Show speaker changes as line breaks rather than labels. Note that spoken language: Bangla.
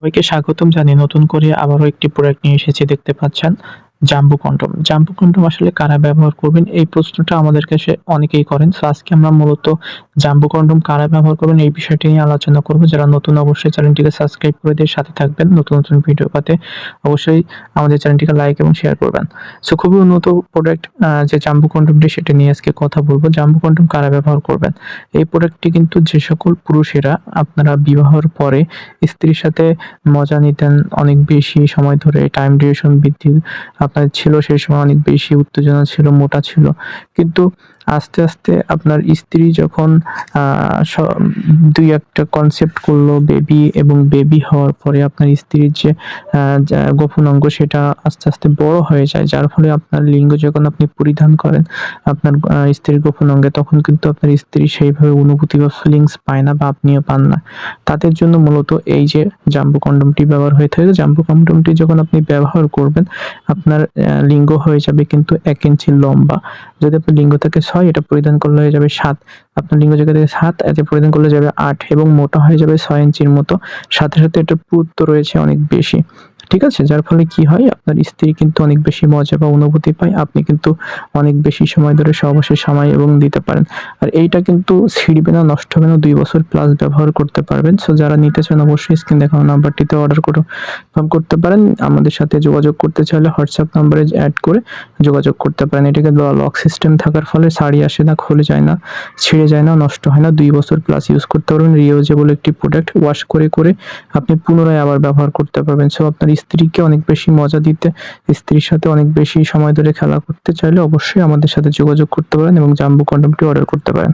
সবাইকে স্বাগতম জানিয়ে নতুন করে আবারও একটি প্রোডাক্ট নিয়ে এসেছি দেখতে পাচ্ছেন জাম্বো কন্ডম। জাম্বো কন্ডম আসলে কারা ব্যবহার করবেন এই প্রশ্নটা আমাদের কাছে অনেকেই করেন। সো আজকে আমরা মূলত জাম্বো কন্ডম কারা ব্যবহার করবেন এই বিষয়টি নিয়ে আলোচনা করব। যারা নতুন অবশ্যই চ্যানেলটিকে সাবস্ক্রাইব করে দিয়ে সাথে থাকবেন। নতুন, নতুন ভিডিও পেতে অবশ্যই আমাদের চ্যানেলটিকে লাইক এবং শেয়ার করবেন। সো খুবই উন্নত প্রোডাক্ট যে জাম্বো কন্ডমটি সেটা নিয়ে আজকে কথা বলব। জাম্বো কন্ডম কারা ব্যবহার করবেন? এই প্রোডাক্টটি কিন্তু যে সকল পুরুষেরা আপনারা বিবাহের পরে স্ত্রীর সাথে মজা নিতেন অনেক বেশি সময় ধরে, টাইম ডিউরেশন বৃদ্ধি আপনার ছিল, সেই সময় অনেক বেশি উত্তেজনা ছিল, মোটা ছিল। কিন্তু আস্তে, আস্তে আপনার স্ত্রী যখন আ স ২-১ টা কনসেপ্ট করলো বেবি এবং বেবি হওয়ার পরে আপনার স্ত্রীর যে আ যা গোপন অঙ্গ সেটা আস্তে, আস্তে বড় হয়ে যায়। যার ফলে আপনার লিঙ্গ যখন আপনি পরিধান করেন আপনার স্ত্রীর গোপন অঙ্গে, তখন কিন্তু আপনার স্ত্রী সেইভাবে অনুভূতি বা ফিলিংস পায় না বা আপনিও পান না। তাদের জন্য মূলত এই যে জাম্বো কন্ডমটি ব্যবহার হয়ে থাকে। জাম্বো কন্ডমটি যখন আপনি ব্যবহার করবেন, আপনার লিঙ্গ হয়ে যাবে কিন্তু ১ ইঞ্চি লম্বা। যদি আপনার লিঙ্গ থাকে ৬, এটা পরিধান করলে হয়ে যাবে ৭। আপনার লিঙ্গ জায়গা থেকে ৭, এটা পরিধান করলে যাবে ৮ এবং মোটা হয়ে যাবে ৬ ইঞ্চির মতো। সাথে, সাথে এটার পুরুত্ব রয়েছে অনেক বেশি। ঠিক আছে? যার ফলে কি হয়? আপনার স্ত্রী কিন্তু অনেক বেশি মজা বা অনুভূতি পায়। আপনি কিন্তু অনেক বেশি সময় ধরে সহবাসে সময় এবং দিতে পারেন। আর এইটা কিন্তু ছিঁড়বে না, নষ্ট হবে না। ২ বছর প্লাস ব্যবহার করতে পারবেন। সো যারা নিতে চান অবশ্যই স্ক্রিনে দেখানো নাম্বারটিতে অর্ডার কনফার্ম করতে পারেন। আমাদের সাথে যোগাযোগ করতে চাইলে হোয়াটসঅ্যাপ নাম্বারে এড করে যোগাযোগ করতে পারেন। এটাকে লক সিস্টেম থাকার ফলে ছাড়ি আসে না, খুলে যায় না, ছিঁড়ে যায় না, নষ্ট হয় না। ২ বছর প্লাস ইউজ করতে পারবেন। রিউজেবল একটি প্রোডাক্ট। ওয়াশ করে, করে আপনি পুনরায় আবার ব্যবহার করতে পারবেন। সো আপনার স্ত্রীকে অনেক বেশি মজা দিতে, স্ত্রীর সাথে অনেক বেশি সময় ধরে খেলা করতে চাইলে অবশ্যই আমাদের সাথে যোগাযোগ করতে পারেন এবং জাম্বো কন্ডমটি অর্ডার করতে পারেন।